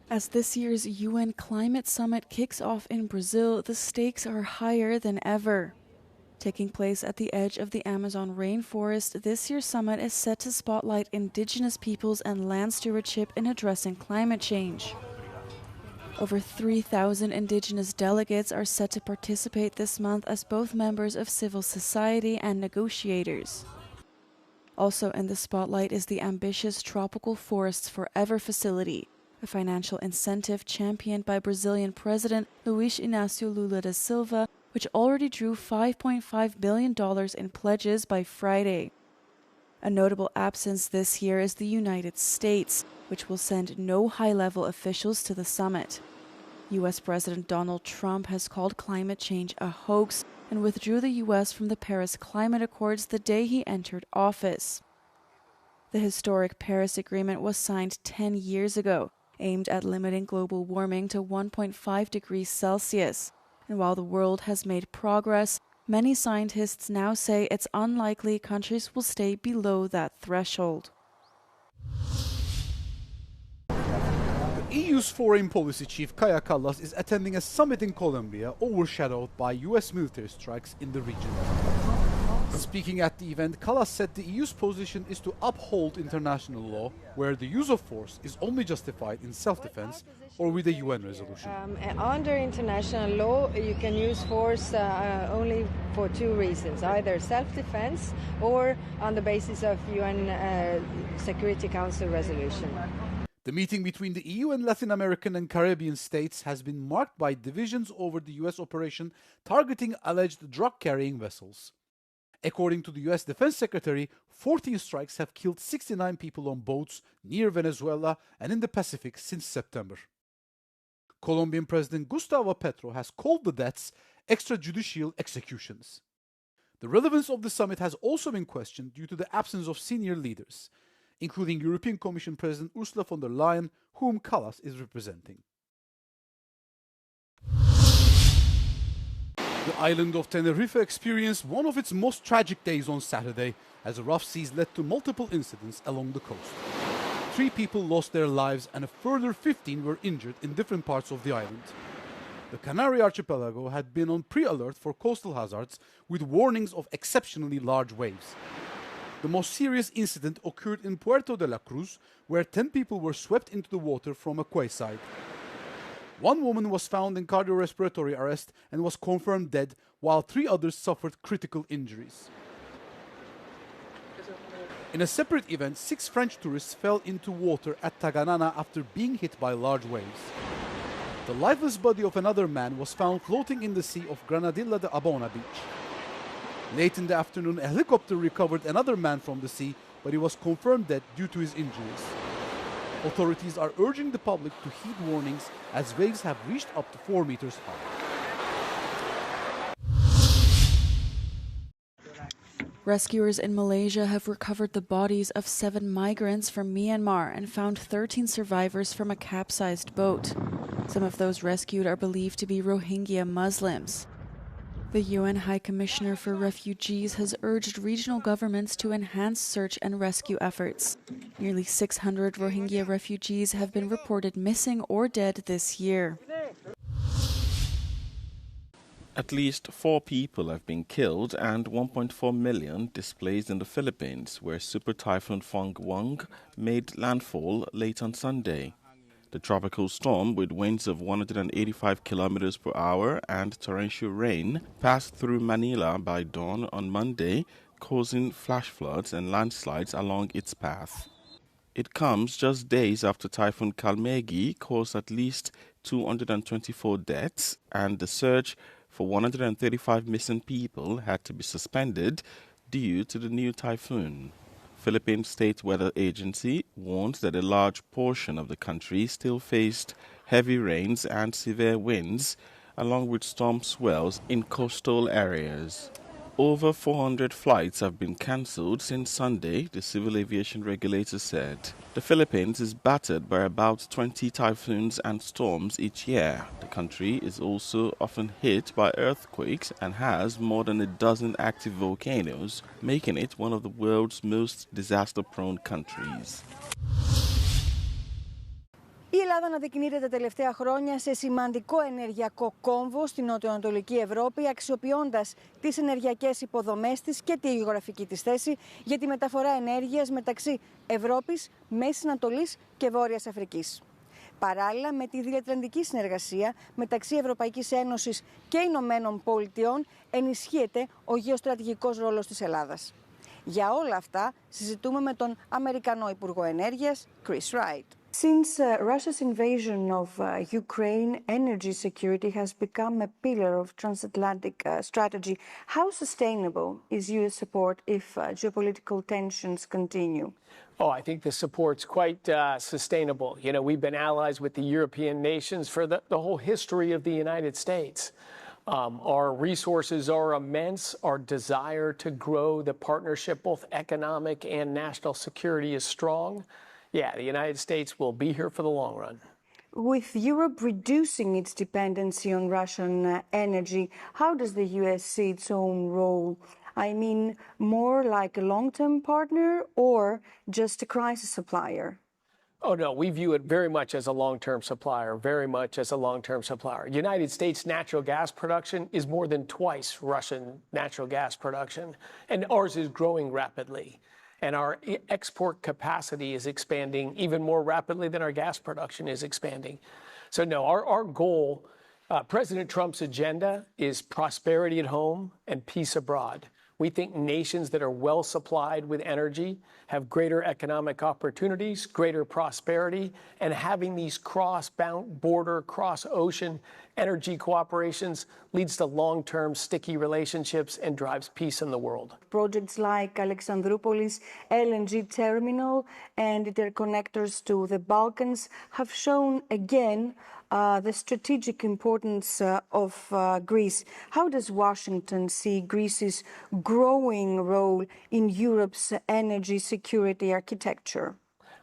As this year's UN Climate Summit kicks off in Brazil, the stakes are higher than ever. Taking place at the edge of the Amazon rainforest, this year's summit is set to spotlight indigenous peoples and land stewardship in addressing climate change. Over 3,000 indigenous delegates are set to participate this month as both members of civil society and negotiators. Also in the spotlight is the ambitious Tropical Forests Forever facility, a financial incentive championed by Brazilian President Luiz Inácio Lula da Silva, which already drew $5.5 billion in pledges by Friday. A notable absence this year is the United States, which will send no high-level officials to the summit. U.S. President Donald Trump has called climate change a hoax and withdrew the U.S. from the Paris Climate Accords the day he entered office. The historic Paris Agreement was signed 10 years ago, aimed at limiting global warming to 1.5 degrees Celsius. And while the world has made progress, many scientists now say it's unlikely countries will stay below that threshold. The EU's foreign policy chief Kaja Kallas is attending a summit in Colombia, overshadowed by US military strikes in the region. Speaking at the event, Kallas said the EU's position is to uphold international law, where the use of force is only justified in self-defense or with a UN resolution. Under international law, you can use force only for two reasons, either self-defense or on the basis of UN Security Council resolution. The meeting between the EU and Latin American and Caribbean states has been marked by divisions over the US operation targeting alleged drug-carrying vessels. According to the US Defense Secretary, 14 strikes have killed 69 people on boats near Venezuela and in the Pacific since September. Colombian President Gustavo Petro has called the deaths extrajudicial executions. The relevance of the summit has also been questioned due to the absence of senior leaders, including European Commission President Ursula von der Leyen, whom Kallas is representing. The island of Tenerife experienced one of its most tragic days on Saturday, as rough seas led to multiple incidents along the coast. 3 people lost their lives and a further 15 were injured in different parts of the island. The Canary Archipelago had been on pre-alert for coastal hazards with warnings of exceptionally large waves. The most serious incident occurred in Puerto de la Cruz, where 10 people were swept into the water from a quayside. One woman was found in cardiorespiratory arrest and was confirmed dead, while 3 others suffered critical injuries. In a separate event, 6 French tourists fell into water at Taganana after being hit by large waves. The lifeless body of another man was found floating in the sea off Granadilla de Abona beach. Late in the afternoon, a helicopter recovered another man from the sea, but he was confirmed dead due to his injuries. Authorities are urging the public to heed warnings as waves have reached up to 4 meters high. Rescuers in Malaysia have recovered the bodies of 7 migrants from Myanmar and found 13 survivors from a capsized boat. Some of those rescued are believed to be Rohingya Muslims. The UN High Commissioner for Refugees has urged regional governments to enhance search and rescue efforts. Nearly 600 Rohingya refugees have been reported missing or dead this year. At least 4 people have been killed and 1.4 million displaced in the Philippines, where Super Typhoon Fong made landfall late on Sunday. The tropical storm, with winds of 185 kilometers per hour and torrential rain, passed through Manila by dawn on Monday, causing flash floods and landslides along its path. It comes just days after Typhoon Kalmegi caused at least 224 deaths, and the search for 135 missing people had to be suspended due to the new typhoon. Philippine State Weather Agency warns that a large portion of the country still faced heavy rains and severe winds, along with storm swells in coastal areas. Over 400 flights have been cancelled since Sunday, the civil aviation regulator said. The Philippines is battered by about 20 typhoons and storms each year. The country is also often hit by earthquakes and has more than a dozen active volcanoes, making it one of the world's most disaster-prone countries. Η Ελλάδα αναδεικνύεται τα τελευταία χρόνια σε σημαντικό ενεργειακό κόμβο στην νοτιοανατολική Ευρώπη, αξιοποιώντας τις ενεργειακές υποδομές της και τη γεωγραφική της θέση για τη μεταφορά ενέργειας μεταξύ Ευρώπης, Μέσης Ανατολής και Βόρειας Αφρικής. Παράλληλα με τη διατλαντική συνεργασία μεταξύ Ευρωπαϊκής Ένωσης και Ηνωμένων Πολιτειών ενισχύεται ο γεωστρατηγικός ρόλος της Ελλάδας. Για όλα αυτά συζητούμε με τον Αμερικανό Υπουργό Ενέργειας, Chris Wright. Since Russia's invasion of Ukraine, energy security has become a pillar of transatlantic strategy. How sustainable is U.S. support if geopolitical tensions continue? Oh, I think the support's quite sustainable. You know, we've been allies with the European nations for the whole history of the United States. Our resources are immense. Our desire to grow the partnership, both economic and national security, is strong. Yeah, the United States will be here for the long run. With Europe reducing its dependency on Russian energy, how does the U.S. see its own role? I mean, more like a long-term partner or just a crisis supplier? Oh, no, we view it very much as a long-term supplier, very much as a long-term supplier. United States natural gas production is more than twice Russian natural gas production, and ours is growing rapidly. And our export capacity is expanding even more rapidly than our gas production is expanding. So no, our goal, President Trump's agenda is prosperity at home and peace abroad. We think nations that are well supplied with energy have greater economic opportunities, greater prosperity, and having these cross-border, cross-ocean energy cooperations leads to long-term sticky relationships and drives peace in the world. Projects like Alexandroupolis LNG terminal and interconnectors to the Balkans have shown again the strategic importance of Greece. How does Washington see Greece's growing role in Europe's energy security architecture?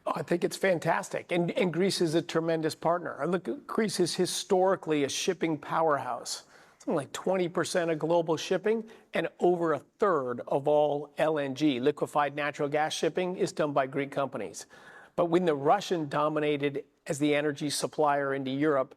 Oh, I think it's fantastic. And Greece is a tremendous partner. Look, Greece is historically a shipping powerhouse. Something like 20% of global shipping and over a third of all LNG, liquefied natural gas shipping, is done by Greek companies. But when the Russian dominated as the energy supplier into Europe,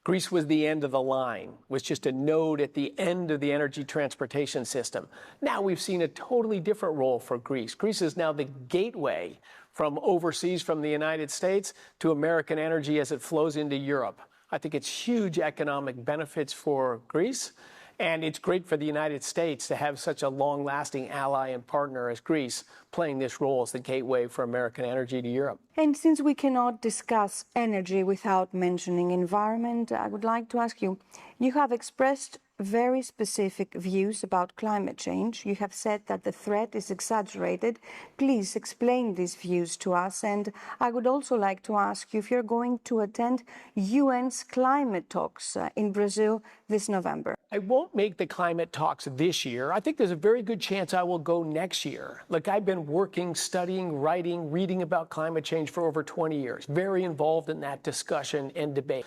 Greece was the end of the line, was just a node at the end of the energy transportation system. Now we've seen a totally different role for Greece. Greece is now the gateway from overseas, from the United States, to American energy as it flows into Europe. I think it's huge economic benefits for Greece, and it's great for the United States to have such a long-lasting ally and partner as Greece playing this role as the gateway for American energy to Europe. And since we cannot discuss energy without mentioning environment, I would like to ask you, you have expressed very specific views about climate change. You have said that the threat is exaggerated. Please explain these views to us. And I would also like to ask you if you're going to attend UN's climate talks in Brazil this November. I won't make the climate talks this year. I think there's a very good chance I will go next year. Look, I've been working, studying, writing, reading about climate change for over 20 years, very involved in that discussion and debate.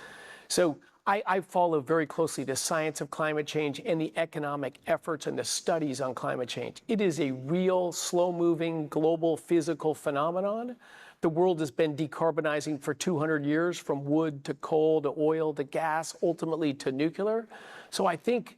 So I follow very closely the science of climate change and the economic efforts and the studies on climate change. It is a real, slow-moving, global physical phenomenon. The world has been decarbonizing for 200 years, from wood to coal to oil to gas, ultimately to nuclear. So I think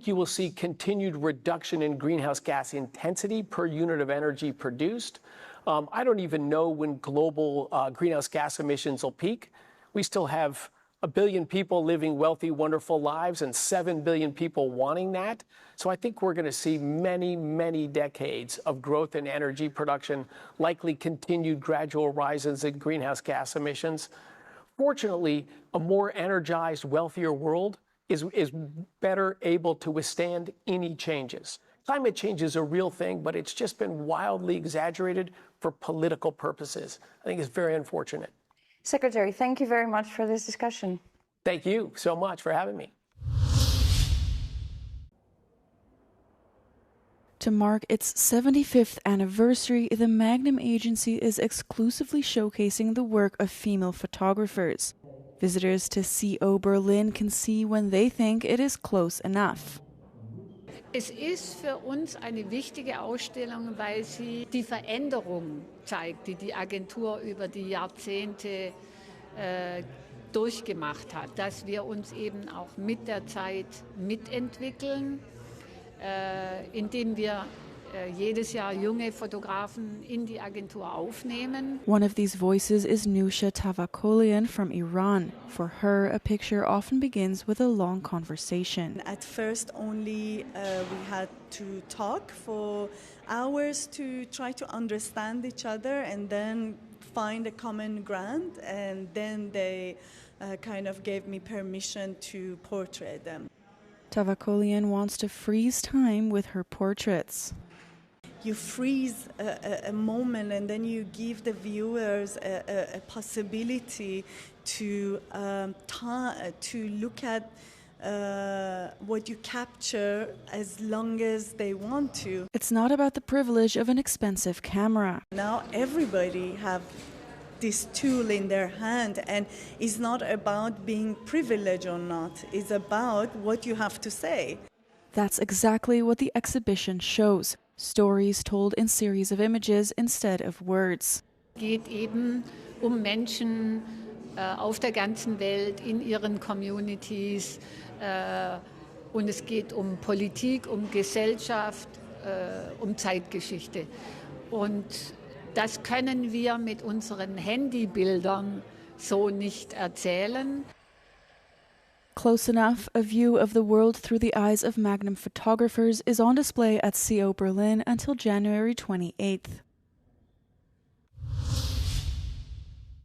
you will see continued reduction in greenhouse gas intensity per unit of energy produced. I don't even know when global greenhouse gas emissions will peak. We still have 1 billion people living wealthy, wonderful lives and 7 billion people wanting that. So I think we're going to see many, many decades of growth in energy production, likely continued gradual rises in greenhouse gas emissions. Fortunately, a more energized, wealthier world is better able to withstand any changes. Climate change is a real thing, but it's just been wildly exaggerated for political purposes. I think it's very unfortunate. Secretary, thank you very much for this discussion. Thank you so much for having me. To mark its 75th anniversary, the Magnum agency is exclusively showcasing the work of female photographers. Visitors to CO Berlin can see when they think it is close enough. Es ist für uns eine wichtige Ausstellung, weil sie die Veränderung zeigt, die die Agentur über die Jahrzehnte durchgemacht hat, dass wir uns eben auch mit der Zeit mitentwickeln, indem wir jedes Jahr junge Fotografen in die Agentur aufnehmen. One of these voices is Nusha Tavakolian from Iran. For her, a picture often begins with a long conversation. At first only we had to talk for hours to try to understand each other and then find a common ground, and then they kind of gave me permission to portray them. Tavakolian wants to freeze time with her portraits. You freeze a moment and then you give the viewers a possibility to look at what you capture as long as they want to. It's not about the privilege of an expensive camera. Now everybody have this tool in their hand, and it's not about being privileged or not. It's about what you have to say. That's exactly what the exhibition shows. Stories told in series of images instead of words. Es geht eben Menschen auf der ganzen Welt, in ihren Communities. Und es geht Politik, Gesellschaft, Zeitgeschichte. Und das können wir mit unseren Handybildern so nicht erzählen. Close enough, a view of the world through the eyes of Magnum photographers is on display at CO Berlin until January 28th.